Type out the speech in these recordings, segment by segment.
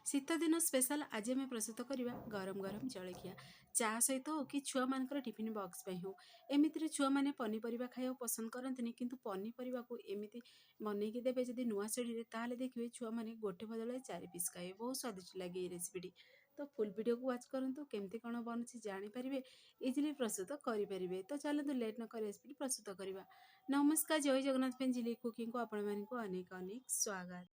शीत दिन स्पेशल आज आम प्रस्तुत करवा गरम गरम जलखिया चा सहित हो कि छुआ मान टिफिन बॉक्स पे हो एमती छुआ मैंने पनीपरिया खाया पसंद करते किंतु पनीपरिया को एमती बनईकी देवे जब नुआ शैली ताल देखिए छुआ मैंने गोटे बदल 4 पीस खाए बहुत स्वादिष्ट लगे ये रेसिपीटी। तो फुल वीडियो को वाच करूँ केमती कौन बनूँ जानीपारे इजिली प्रस्तुत करेंगे। तो चलते लेट नक रेसिपी प्रस्तुत करवा। नमस्कार, जय जगन्नाथ फैमिली कुकिंग को आपण मानक अनेक अनेक स्वागत।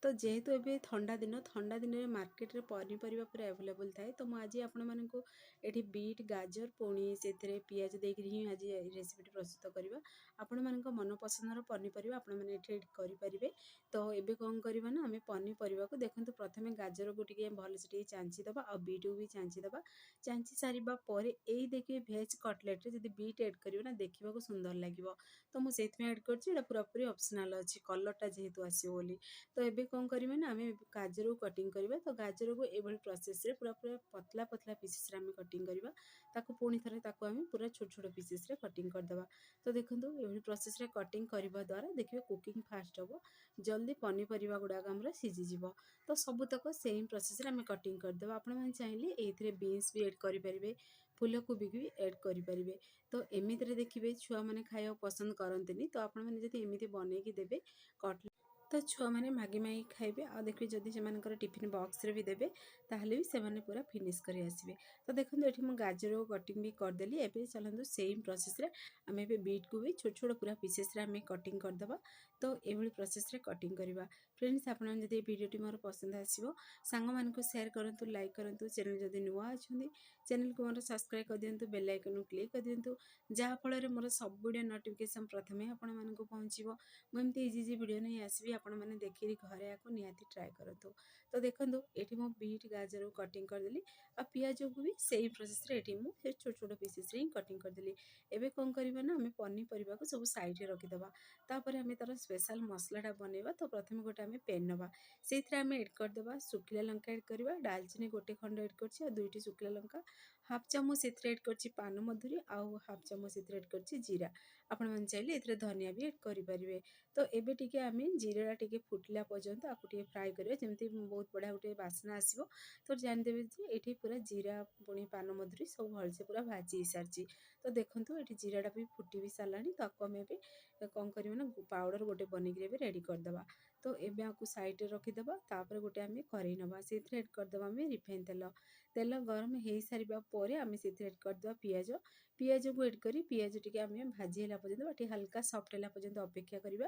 तो जेहेतु एबे ठंडा दिन में मार्केट रे पनीपरिया पूरा अवेलेबल थाए तो मुझे आपण मानक एठी बीट गाजर पुणी से पियाज देकर ही आज रेसिपी प्रस्तुत करवा। आपण मानक मन पसंदर पनीपरिया आपण मैंने एड करेंगे। तो एबे कौन करवा ना आम पनीपरिया को देखो प्रथम गाजर को टिके भलसे चांचीदबा और बीट को भी चांचीदबा। चांची सारिबा परे एई देखिए भेज कटलेट रे जदि बीट एड करियो ना देखा सुंदर लगे। तो मुझे एड कर पूरापूरी ऑप्शनल अच्छी कलरटा जेहेतु आसो बोली। तो एबे कौन करेंगे ना आम गाजर को कटिंग करवा। तो गाजर को ये प्रोसेस रे पूरा पूरा पतला पतला पीसेस आम कटिंग करवा। ताको पुणी थे आम पूरा छोट छोट पीसेस रे कटिंग करदे। तो देखो ये प्रोसेस रे कटिंग करने द्वारा देखिए कुकिंग फास्ट हम जल्दी पनीपरिया गुड़ाक आम सीझीज। तो सबूतक सेम प्रोसेस रे आम कटिंग करदे। आपण चाहिए ये बीन्स भी एड करेंगे, फूलकोबी भी एड करेंगे। तो एमती देखिए छुआ मैंने खाया पसंद करते तो आपमती बनईकी देवे कटलेट तो छुआ मैंने मागी मागी खाइबे। आ देखिए जदि से टिफिन बॉक्स रे भी देवे ताहले भी से पूरा फिनिश कर आसबे। तो देखो ये मुझे गाजर को कटिंग भी करदेली। एबे चलते सेम प्रोसेस रे आम ए बीट को भी छोट छोट पूरा पीसेस रे आम कटिंग करदे। तो ये प्रोसेस रे कटिंग करवा। फ्रेंड्स आप वीडियोटी मोर पसंद आसो सांग मानक शेयर करूँ, लाइक करूँ। चैनल जदि नुआ अच्छा चैनल को मोर सब्सक्राइब कर दिंतु, बेल आइकन को क्लिक कर दिंतु जहाँफल मोर सब वीडियो नोटिफिकेशन प्रथमे आपण मानक पहुँचो। मुझे इजी वीडियो नहीं आसबि आपण मैंने देखिए घरे आपको निहाती ट्राए करूँ। तो देखो ये मो बीट गाजर को कटिंग करदेली आ पियाज को भी सेम प्रोसेस रे मुझे छोट छोट पीसेस रे कटिंग करदेली। एबे कौन करवा ना आम पनीपरिया को सब साइड रे रखीदबा। तापर आम तार स्पेशल मसलाटा बनइबा। तो प्रथम गोटे आम पेन नवा से आम एड करदे शुखिला लंका एड करवा, डालचीनी गोटे खंड एड कर दुईटी शुखिला लंका, हाफ चामच से एड कर पान मधुरी आउ हाफ चामच से एड कर जीरा। आपण मैंने चाहिए ये धनिया भी एड करेंगे। तो एबे टिके आम जीरा टिके फुटला पर्यंत आपको टिके फ्राए करेंगे जमी बहुत बढ़िया गोटे बास्ना आसो। तो जानदेवे ये पूरा जीरा पुणी पान मधुरी सब भलसे पूरा भाजी सारी। तो देखो ये जीराटा भी फुटी भी सारा। तो आपको आम कौन कर पाउडर गोटे बनईकी रेडी करदे। तो एबे आपको साइड रे रखीदबा। तापर गोटे आम करेई नवा से एड करदे आम रिफाइन तेल। तेल गरम हो सारा पर आम से एड करदे पियाज। पियाज को एड करी पियाज टिके आम भाजी है पर्यटन हल्का सफ्ट है पर्यटन अपेक्षा करवा।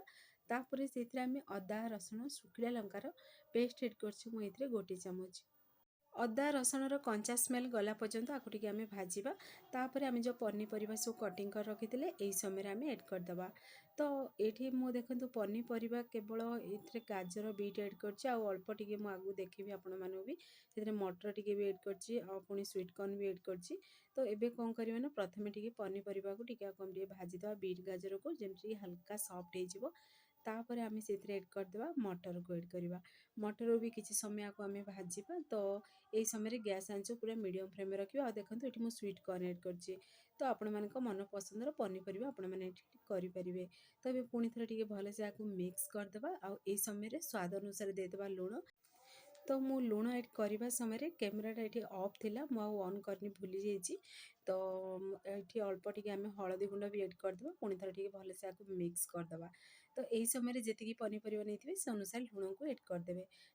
तापर से आम अदा रसुण शुखिला लंकार पेस्ट एड कर गोटे चामच। अदा रसुणर कंचा स्मेल गला पर्यंत आपको आम भाजवा। तापर आम जो पनीपरिया सब कटिंग कर रखी यही समय आम एड करदे। तो ये मुझे देखो पनीपरिया केवल ये गाजर बीट एड कर अल्प टिके आगू देखी आपण मानू भी से मटर टिके भी एड कर स्वीट कॉर्न भी एड कर। तो ये कौन करवा ना प्रथम टिके पनीपरिया को टिके भाजीद बीट गाजर को जमी हल्का सफ्ट हो। तापर आम से एड करदे मटर को एड करवा। मटर भी किसी समय को आम भाजवा। तो यही समय गैस आंच पूरा मीडियम फ्लेम में रखिए। देखो ये मुझे स्वीट कॉर्न एड कर। तो आपण मानक मन पसंदर पनीपरिया आपण मैंने करेंगे। तो ये पुणी थे भलसे आपको मिक्स करदे। आई समय स्वाद अनुसार देदेबा लुण। तो मु लुण एड करने समय कैमेराटा ये ऑफ थिला मु ऑन करनी भूली जाइए। तो ये अल्प टिके आम हलदी गुंड भी एड करदे पुणी थे भलसे आपको मिक्स करदे। तो यही समय जी पनीपरिया नहीं से अनुसार लुण को एड करदे।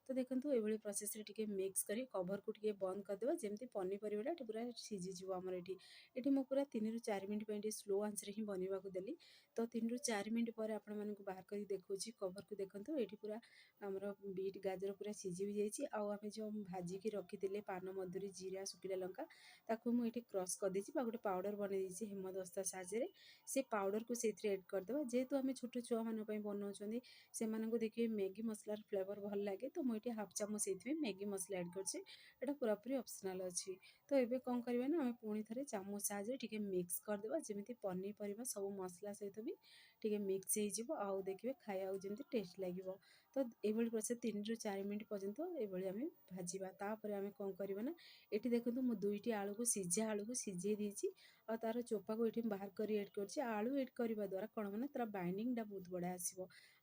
तो देखो ये प्रोसेस रे टिके मिक्स कर कवर को टिके बंद करदे जमी पनीपरिया पूरा सीझीज आमर ये मु पूरा 3 ରୁ 4 मिनट स्लो आंच रे ही बनवा को देली। तो 3 ରୁ 4 मिनट पर आपण मानक बाहर कर देखा कवर को देखो ये पूरा आमर बीट गाजर पूरा सीझी भी जाइए। आम जो भाजिकी रखी पान मधुरी जीरा शुखिला लंका ताकू मुझे क्रश कर देछि गोटे पाउडर बन हेमदस्ता साहाଯ୍य से पाउडर को से एड करदे। जेहेतु आम छोट छुआ मान बनाऊँ से देखिए मैगी मसलार फ्लेवर भल लगे। तो मुझे हाफ चामच से मैगी मसला एड कर पूरापूरी ऑप्शनल अच्छी। तो ये कौन करवा ना आम पुणी थे चामच साहाଯ୍य टिके मिक्स करदे जमी पनीपरिया सब मसला सहित भी टिके मिक्स हो देखिए खाया जमी टेस्ट लगे। तो ଏଇଭଳି ପ୍ରୋସେସ୍ 3 ରୁ 4 ମିନିଟ୍ ପର୍ଯ୍ୟନ୍ତ ଏଇଭଳି ଆମେ ଭାଜିବା। ତାପରେ ଆମେ କ'ଣ କରିବା ନା, ଏଠି ଦେଖନ୍ତୁ ମୁଁ 2ଟି ଆଳୁକୁ ସିଝେଇ ଦେଇଛି ଆଉ ତାର ଚୋପାକୁ ଏଠି ବାହାର କରି ଏଡ଼୍ କରିଛି। ଆଳୁ ଏଡ଼୍ କରିବା ଦ୍ୱାରା କ'ଣ ହେବ ନା, ତାର ବାଇଣ୍ଡିଙ୍ଗଟା ବହୁତ ବଢ଼ିଆ ଆସିବ।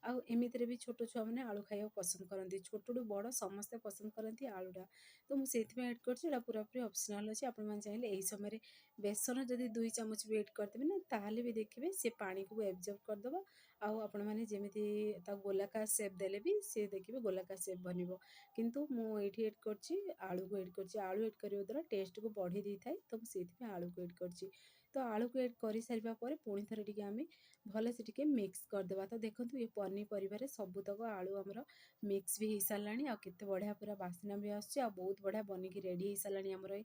ଆଉ ଏମିତିରେ ବି ଛୋଟ ଛୁଆମାନେ ଆଳୁ ଖାଇବାକୁ ପସନ୍ଦ କରନ୍ତି, ଛୋଟଠୁ ବଡ଼ ସମସ୍ତେ ପସନ୍ଦ କରନ୍ତି ଆଳୁଟା। ତ ମୁଁ ସେଇଥିପାଇଁ ଏଡ଼୍ କରିଛି, ଏଇଟା ପୁରାପୁରି ଅପସନାଲ୍ ଅଛି। ଆପଣମାନେ ଚାହିଁଲେ ଏହି ସମୟରେ ବେସନ ଯଦି 2 ଚାମଚ ବି ଏଡ଼୍ କରିଦେବେ ନା, ତାହେଲେ ବି ଦେଖିବେ ସେ ପାଣିକୁ ଆବଜର୍ବ କରିଦେବ। ଆଉ ଆପଣମାନେ ଯେମିତି ତାକୁ ଗୋଲାକାର ସେପ୍ ଦେଲେ ବି ସେ ଦେଖିବେ ଗୋଲାକାର ସେପ୍ ବନିବ। କିନ୍ତୁ ମୁଁ ଏଇଠି ଏଡ଼୍ କରିଛି, ଆଳୁକୁ ଏଡ଼୍ କରିଛି। ଆଳୁ ଏଡ଼୍ କରିବା ଦ୍ୱାରା ଟେଷ୍ଟକୁ ବଢ଼େଇ ଦେଇଥାଏ, ତ ମୁଁ ସେଇଥିପାଇଁ ଆଳୁକୁ ଏଡ଼୍ କରିଛି। ତ ଆଳୁକୁ ଏଡ଼୍ କରିସାରିବା ପରେ ପୁଣି ଥରେ ଟିକେ ଆମେ ଭଲସେ ଟିକେ ମିକ୍ସ କରିଦେବା। ତ ଦେଖନ୍ତୁ ଏ ପନିପରିବାରେ ସବୁତକ ଆଳୁ ଆମର ମିକ୍ସ ବି ହେଇସାରିଲାଣି, ଆଉ କେତେ ବଢ଼ିଆ ପୁରା ବାସ୍ନା ବି ଆସୁଛି, ଆଉ ବହୁତ ବଢ଼ିଆ ବନିକି ରେଡ଼ି ହେଇସାରିଲାଣି ଆମର ଏ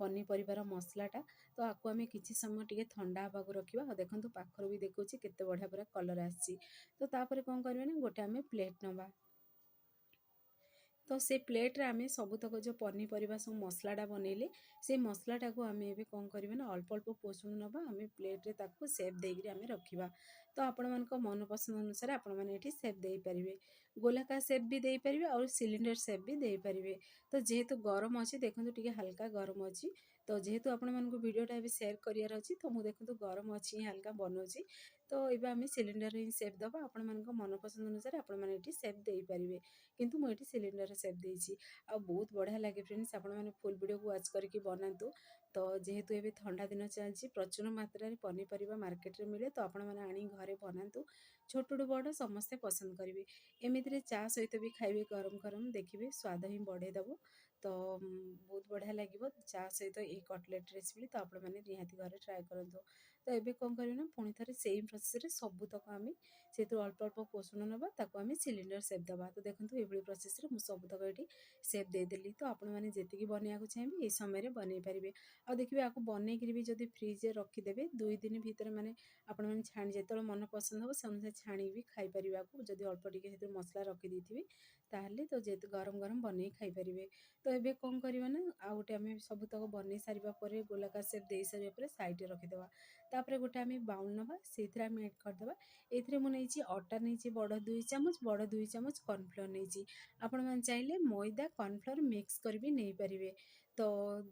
ପନିପରିବାର ମସଲାଟା। ତ ଆକୁ ଆମେ କିଛି ସମୟ ଟିକେ ଥଣ୍ଡା ହେବାକୁ ରଖିବା। ଆଉ ଦେଖନ୍ତୁ ପାଖରୁ ବି ଦେଖଉଛି କେତେ ବଢ଼ିଆ ପୁରା କଲର୍ ଆସିଛି। ତ ତାପରେ କ'ଣ କରିବା ନା, ଗୋଟେ ଆମେ ପ୍ଲେଟ୍ ନେବା। ତ ସେ ପ୍ଲେଟ୍ରେ ଆମେ ସବୁତକ ଯେଉଁ ପନିପରିବା ସବୁ ମସଲାଟା ବନେଇଲେ, ସେ ମସଲାଟାକୁ ଆମେ ଏବେ କ'ଣ କରିବା ନା, ଅଳ୍ପ ଅଳ୍ପ ପୋଷଣ ନେବା, ଆମେ ପ୍ଲେଟ୍ରେ ତାକୁ ସେପ୍ ଦେଇକରି ଆମେ ରଖିବା। ତ ଆପଣମାନଙ୍କ ମନ ପସନ୍ଦ ଅନୁସାରେ ଆପଣମାନେ ଏଠି ସେପ୍ ଦେଇପାରିବେ, ଗୋଲାକାର ସେପ୍ ବି ଦେଇପାରିବେ ଆଉ ସିଲିଣ୍ଡର ସେପ୍ ବି ଦେଇପାରିବେ। ତ ଯେହେତୁ ଗରମ ଅଛି, ଦେଖନ୍ତୁ ଟିକେ ହାଲକା ଗରମ ଅଛି। ତ ଯେହେତୁ ଆପଣମାନଙ୍କୁ ଭିଡ଼ିଓଟା ଏବେ ସେୟାର କରିବାର ଅଛି, ତ ମୁଁ ଦେଖନ୍ତୁ ଗରମ ଅଛି ହିଁ ହାଲକା ବନଉଛି। ତ ଏବେ ଆମେ ସିଲିଣ୍ଡରରେ ହିଁ ସେପ୍ ଦେବା। ଆପଣମାନଙ୍କ ମନ ପସନ୍ଦ ଅନୁସାରେ ଆପଣମାନେ ଏଠି ସେପ୍ ଦେଇପାରିବେ, କିନ୍ତୁ ମୁଁ ଏଠି ସିଲିଣ୍ଡରରେ ସେପ୍ ଦେଇଛି। ଆଉ ବହୁତ ବଢ଼ିଆ ଲାଗେ ଫ୍ରେଣ୍ଡସ୍, ଆପଣମାନେ ଫୁଲ୍ ଭିଡ଼ିଓକୁ ୱାଚ୍ କରିକି ବନାନ୍ତୁ। ତ ଯେହେତୁ ଏବେ ଥଣ୍ଡା ଦିନ ଚାଲିଛି, ପ୍ରଚୁର ମାତ୍ରାରେ ପନିପରିବା ମାର୍କେଟରେ ମିଳେ, ତ ଆପଣମାନେ ଆଣି ଘରେ ବନାନ୍ତୁ। ଛୋଟଠୁ ବଡ଼ ସମସ୍ତେ ପସନ୍ଦ କରିବେ। ଏମିତିରେ ଚା ସହିତ ବି ଖାଇବେ ଗରମ ଗରମ, ଦେଖିବେ ସ୍ୱାଦ ହିଁ ବଢ଼େଇ ଦେବ। ତ ବହୁତ ବଢ଼ିଆ ଲାଗିବ ଚା ସହିତ ଏଇ କଟଲେଟ୍ ରେସିପି। ତ ଆପଣମାନେ ନିହାତି ଘରେ ଟ୍ରାଏ କରନ୍ତୁ। ତ ଏବେ କ'ଣ କରିବେ ନା, ପୁଣି ଥରେ ସେମ୍ ପ୍ରୋସେସ୍ରେ ସବୁତକ ଆମେ ସେଥିରୁ ଅଳ୍ପ ଅଳ୍ପ ପୋଷଣ ନେବା, ତାକୁ ଆମେ ସିଲିଣ୍ଡର ସେପ୍ ଦେବା। ତ ଦେଖନ୍ତୁ ଏଇଭଳି ପ୍ରୋସେସ୍ରେ ମୁଁ ସବୁତକ ଏଠି ସେପ୍ ଦେଇଦେଲି। ତ ଆପଣମାନେ ଯେତିକି ବନେଇବାକୁ ଚାହିଁବେ এই ସମୟରେ ବନେଇ ପାରିବେ। ଆଉ ଦେଖିବେ ଆକୁ ବନେଇକିରି ବି ଯଦି ଫ୍ରିଜ୍ରେ ରଖିଦେବେ 2 ଦିନ ଭିତରେ, ମାନେ ଆପଣମାନେ ଛାଣି ଯେତେବେଳେ ମନ ପସନ୍ଦ ହେବ ସେ ଅନୁସାରେ ଛାଣିକି ବି ଖାଇପାରିବେ। ଆକୁ ଯଦି ଅଳ୍ପ ଟିକେ ସେଥିରେ ମସଲା ରଖିଦେଇଥିବେ ତାହେଲେ ତ ଯେହେତୁ ଗରମ ଗରମ ବନେଇ ଖାଇପାରିବେ। ତ ଏବେ କ'ଣ କରିବା ନା, ଆଉ ଗୋଟେ ଆମେ ସବୁତକ ବନେଇ ସାରିବା ପରେ ଗୋଲାକାର ସେପ୍ ଦେଇ ସାରିବା ପରେ ସାଇଡ଼୍ରେ ରଖିଦେବା। ତାପରେ ଗୋଟେ ଆମେ ବାଉଲ୍ ନେବା, ସେଇଥିରେ ଆମେ ଏଡ଼୍ କରିଦେବା। ଏଥିରେ ମୁଁ ନେଇଛି ଅଟା, ନେଇଛି ବଡ଼ 2 ଚାମଚ, ବଡ଼ 2 ଚାମଚ କର୍ଣ୍ଣଫ୍ଲୋର୍ ନେଇଛି। ଆପଣମାନେ ଚାହିଁଲେ ମଇଦା କର୍ଣ୍ଣଫ୍ଲୋର୍ ମିକ୍ସ କରି ବି ନେଇପାରିବେ। ତ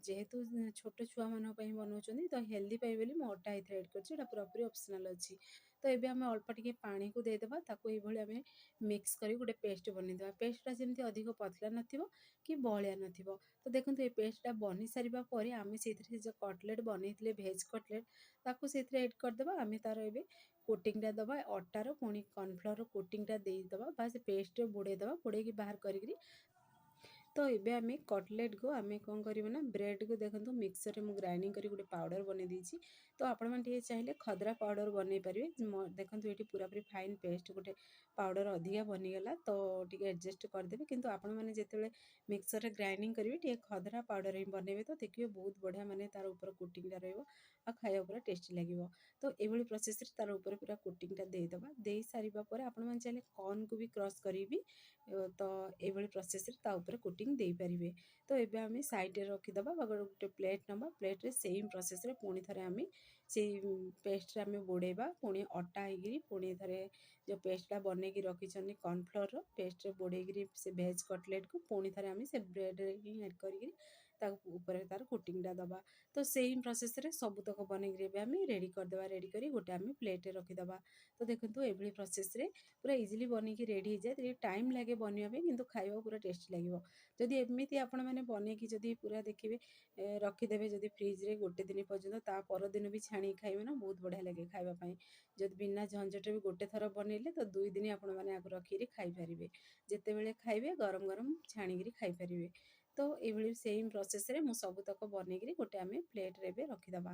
ଯେହେତୁ ଛୋଟ ଛୁଆମାନଙ୍କ ପାଇଁ ବନାଉଛନ୍ତି, ତ ହେଲ୍ଦି ପାଇଁ ବୋଲି ମୁଁ ଅଟା ଏଥିରେ ଏଡ଼୍ କରିଛି, ଏଇଟା ପୁରାପୁରି ଅପସନାଲ୍ ଅଛି। ତ ଏବେ ଆମେ ଅଳ୍ପ ଟିକେ ପାଣିକୁ ଦେଇଦେବା, ତାକୁ ଏଇଭଳି ଆମେ ମିକ୍ସ କରି ଗୋଟେ ପେଷ୍ଟ ବନେଇଦେବା। ପେଷ୍ଟଟା ଯେମିତି ଅଧିକ ପତଳା ନଥିବ କି ବହଳିଆ ନଥିବ। ତ ଦେଖନ୍ତୁ ଏ ପେଷ୍ଟଟା ବନି ସାରିବା ପରେ ଆମେ ସେଇଥିରେ ଯେଉଁ କଟଲେଟ୍ ବନେଇଥିଲେ ଭେଜ୍ କଟଲେଟ୍, ତାକୁ ସେଇଥିରେ ଏଡ଼୍ କରିଦେବା। ଆମେ ତାର ଏବେ କୋଟିଂଟା ଦେବା, ଅଟାର ପୁଣି କର୍ଣ୍ଣଫ୍ଲୋରର କୋଟିଂଟା ଦେଇଦେବା, ବା ସେ ପେଷ୍ଟରେ ବୁଡ଼େଇ ଦେବା, ବୁଡ଼େଇକି ବାହାର କରିକିରି। ତ ଏବେ ଆମେ କଟଲେଟ୍କୁ ଆମେ କ'ଣ କରିବୁ ନା, ବ୍ରେଡ଼୍କୁ ଦେଖନ୍ତୁ ମିକ୍ସରରେ ମୁଁ ଗ୍ରାଇଣ୍ଡିଙ୍ଗ କରି ଗୋଟେ ପାଉଡ଼ର ବନେଇ ଦେଇଛି। ତ ଆପଣମାନେ ଟିକେ ଚାହିଁଲେ ଖଦରା ପାଉଡ଼ର ବନେଇ ପାରିବେ। ଦେଖନ୍ତୁ ଏଠି ପୁରାପୁରି ଫାଇନ୍ ପେଷ୍ଟ ଗୋଟେ ପାଉଡ଼ର ଅଧିକା ବନିଗଲା, ତ ଟିକେ ଆଡ଼ଜଷ୍ଟ କରିଦେବେ। କିନ୍ତୁ ଆପଣମାନେ ଯେତେବେଳେ ମିକ୍ସରରେ ଗ୍ରାଇଣ୍ଡିଙ୍ଗ କରିବେ ଟିକେ ଖଦରା ପାଉଡ଼ର ହିଁ ବନେଇବେ, ତ ଦେଖିବେ ବହୁତ ବଢ଼ିଆ ମାନେ ତାର ଉପର କୋଟିଂଟା ରହିବ ଆଉ ଖାଇବା ପୁରା ଟେଷ୍ଟି ଲାଗିବ। ତ ଏଇଭଳି ପ୍ରୋସେସ୍ରେ ତାର ଉପରେ ପୁରା କୋଟିଂଟା ଦେଇଦେବା। ଦେଇ ସାରିବା ପରେ ଆପଣମାନେ ଚାହିଁଲେ କର୍ଣ୍ଣକୁ ବି କ୍ରସ୍ କରିବି, ତ ଏଇଭଳି ପ୍ରୋସେସ୍ରେ ତା ଉପରେ କୋଟିଂ ଦେଇପାରିବେ। ତ ଏବେ ଆମେ ସାଇଡ଼୍ରେ ରଖିଦେବା ବା ଗୋଟେ ପ୍ଲେଟ୍ ନେବା, ପ୍ଲେଟ୍ରେ ସେମ୍ ପ୍ରୋସେସ୍ରେ ପୁଣି ଥରେ ଆମେ ସେଇ ପେଷ୍ଟରେ ଆମେ ବୁଡ଼େଇବା। ପୁଣି ଅଟା ହେଇକିରି ପୁଣି ଥରେ ଯେଉଁ ପେଷ୍ଟଟା ବନେଇକି ରଖିଛନ୍ତି କର୍ଣ୍ଣଫ୍ଲୋରର ପେଷ୍ଟରେ ବୁଡ଼େଇକିରି ସେ ଭେଜ୍ କଟଲେଟ୍କୁ ପୁଣି ଥରେ ଆମେ ସେ ବ୍ରେଡ଼୍ରେ ହିଁ ଏଡ଼୍ କରିକିରି ତାକୁ ଉପରେ ତାର କୋଟିଂଟା ଦେବା। ତ ସେମ୍ ପ୍ରୋସେସ୍ରେ ସବୁତକ ବନେଇକିରି ଏବେ ଆମେ ରେଡ଼ି କରିଦେବା। ରେଡ଼ି କରି ଗୋଟେ ଆମେ ପ୍ଲେଟ୍ରେ ରଖିଦେବା। ତ ଦେଖନ୍ତୁ ଏଭଳି ପ୍ରୋସେସ୍ରେ ପୁରା ଇଜିଲି ବନେଇକି ରେଡ଼ି ହେଇଯାଏ। ଟିକେ ଟାଇମ୍ ଲାଗେ ବନେଇବା ପାଇଁ, କିନ୍ତୁ ଖାଇବାକୁ ପୁରା ଟେଷ୍ଟି ଲାଗିବ। ଯଦି ଏମିତି ଆପଣମାନେ ବନେଇକି ଯଦି ପୁରା ଦେଖିବେ ରଖିଦେବେ ଯଦି ଫ୍ରିଜ୍ରେ ଗୋଟେ ଦିନ ପର୍ଯ୍ୟନ୍ତ, ତା ପରଦିନ ବି ଛାଣିକି ଖାଇବେ ନା, ବହୁତ ବଢ଼ିଆ ଲାଗେ ଖାଇବା ପାଇଁ। ଯଦି ବିନା ଝଞ୍ଝଟରେ ବି ଗୋଟେ ଥର ବନେଇଲେ ତ 2 ଦିନ ଆପଣମାନେ ଆକୁ ରଖିକିରି ଖାଇପାରିବେ। ଯେତେବେଳେ ଖାଇବେ ଗରମ ଗରମ ଛାଣିକିରି ଖାଇପାରିବେ। ତ ଏଇଭଳି ସେମ୍ ପ୍ରୋସେସ୍ରେ ମୁଁ ସବୁତକ ବନେଇକିରି ଗୋଟେ ଆମେ ପ୍ଲେଟ୍ରେ ଏବେ ରଖିଦେବା।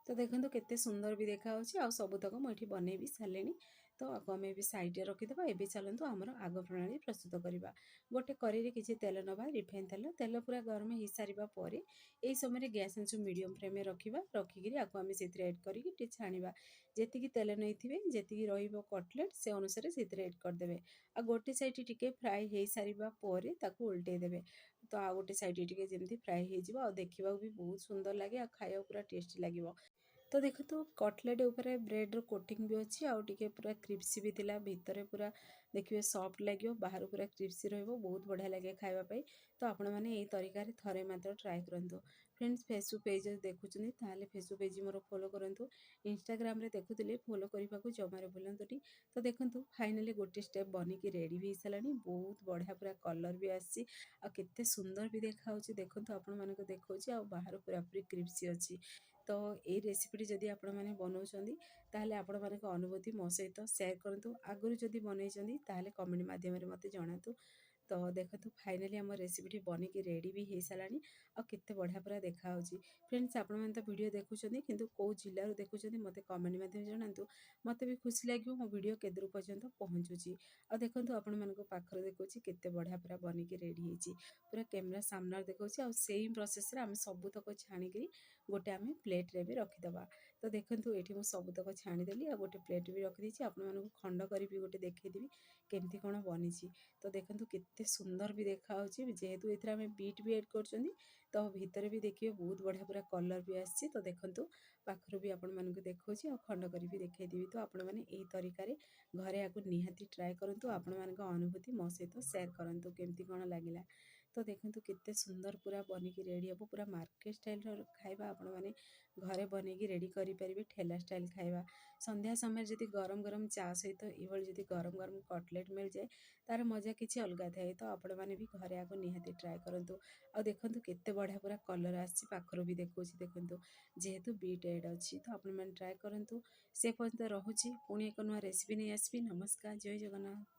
ତ ଦେଖନ୍ତୁ କେତେ ସୁନ୍ଦର ବି ଦେଖାହେଉଛି, ଆଉ ସବୁତକ ମୁଁ ଏଠି ବନେଇ ବି ସାରିଲିଣି। ତ ଆକୁ ଆମେ ଏବେ ସାଇଡ଼୍ରେ ରଖିଦେବା। ଏବେ ଚାଲନ୍ତୁ ଆମର ଆଗ ପ୍ରଣାଳୀ ପ୍ରସ୍ତୁତ କରିବା। ଗୋଟେ କଢ଼େଇରେ କିଛି ତେଲ ନେବା, ରିଫାଇନ୍ ତେଲ। ତେଲ ପୁରା ଗରମ ହେଇସାରିବା ପରେ ଏହି ସମୟରେ ଗ୍ୟାସ୍ ଆଞ୍ଚ ମିଡ଼ିୟମ୍ ଫ୍ଲେମ୍ରେ ରଖିବା। ରଖିକିରି ଆକୁ ଆମେ ସେଥିରେ ଏଡ଼୍ କରିକି ଟିକେ ଛାଣିବା। ଯେତିକି ତେଲ ନେଇଥିବେ, ଯେତିକି ରହିବ କଟଲେଟ୍, ସେ ଅନୁସାରେ ସେଥିରେ ଏଡ଼୍ କରିଦେବେ। ଆଉ ଗୋଟେ ସାଇଡ଼୍ ଟିକେ ଫ୍ରାଏ ହେଇସାରିବା ପରେ ତାକୁ ଓଲଟେଇ ଦେବେ। ତ ଆଉ ଗୋଟେ ସାଇଡ଼୍ ଟିକେ ଯେମିତି ଫ୍ରାଏ ହେଇଯିବ, ଆଉ ଦେଖିବାକୁ ବି ବହୁତ ସୁନ୍ଦର ଲାଗେ, ଆଉ ଖାଇବାକୁ ପୁରା ଟେଷ୍ଟି ଲାଗିବ। तो देखो कटलेट ऊपर ब्रेड्र कोटिंग भी अच्छी आउ टिके पूरा क्रिप्सी भी थिला भितर पूरा देखिए सॉफ्ट लगे बाहर पूरा क्रिप्सी रहिबो बहुत बढ़िया लगे खाइबा पाई। तो आपण मैंने यही तरीके थरे मात्र ट्राए करंतु। फ्रेंड्स फेसबुक पेज देखुछनी ताले फेसबुक पेज मोर फॉलो करंतु। इंस्टाग्राम रे देखुतले फॉलो करबा को जमारे भूलंतुनी। तो देखंतु फाइनली गोटे स्टेप बनिकी रेडी भी सलानी बहुत बढ़िया पूरा कलर भी आसी आ केते सुंदर भी देखाउची देखंतु आपण मानको देखौची आ बाहर पूरा पूरी क्रिप्सी अछि। तो ये रेसिपीटी जदि आपण मैंने बनाउछंदी ताहले आपण मानक अनुभूति मो सहित शेयर करंतु। आगुरी जदि बनैछंदी ताहले कमेंट माध्यम रे मते जणातु। तो देखंतु फाइनली हम रेसिपीटी बनिकी रेडी भी हो सारानी आ केते बढ़िया पूरा देखा होची। फ्रेंड्स आपण मैंने तो वीडियो देखुछंदी किंतु को जिल्ला रो देखुछंदी मते कमेंट माध्यम जणातु। मते भी खुशी लागियो मो वीडियो केदुर पर्यंत पहुंचुची। आ देखंतु आपण मानको पाखर देखुची केते बढ़िया पूरा बनिकी रेडी हेची। पूरा कैमरा सामने देखुची आ सेम प्रोसेस रे हम सब तक छाणी करी गोटे आम प्लेट रे भी रखीदबा। तो देखंतु एठी मु सबुतक छाणीदेली आ गोटे प्लेट भी रखीदी आपण मानको खंड करी भी गोटे देखैदेबी केमती कोन बनिची। तो देखंतु केते सुंदर भी देखा होची जेहेतु एथरा में बीट भी ऐड करछंदी। तो भीतर भी देखिए बहुत बढ़िया पूरा कलर भी आसी। तो देखंतु पाखरु भी आपण मानको देखौची आ खंड करी भी देखैदेबी। तो आपण माने एही तरीका रे घरे आकु निहाती ट्राए करंतु। आपण मानको अनुभूति मो सहित शेयर करंतु केमती कोन लागिला। तो देखंतु केते सुंदर पूरा बनिकी रेडी हबो पूरा मार्केट स्टाइल रो खाइबा आपण माने घरे बनेकी रेडी करि परिबे ठेला स्टाइल खाइबा। संध्या समय जदि गरम गरम चा सहित एभଳି जदि गरम गरम कटलेट मिल जाए तार मजा किछि अलगा थाए। तो आपण माने भी घरे आको निहाती ट्राए करंतु। आ देखंतु केते बढ़िया पूरा कलर आसी पाखरो भी देखौची देखंतु जेहेतु बीट ऐड अछि। तो आपण माने ट्राए करंतु। से पर्यंत रहुची पुणी एक नुआ रेसिपी नै आसबी। नमस्कार जय जगन्नाथ।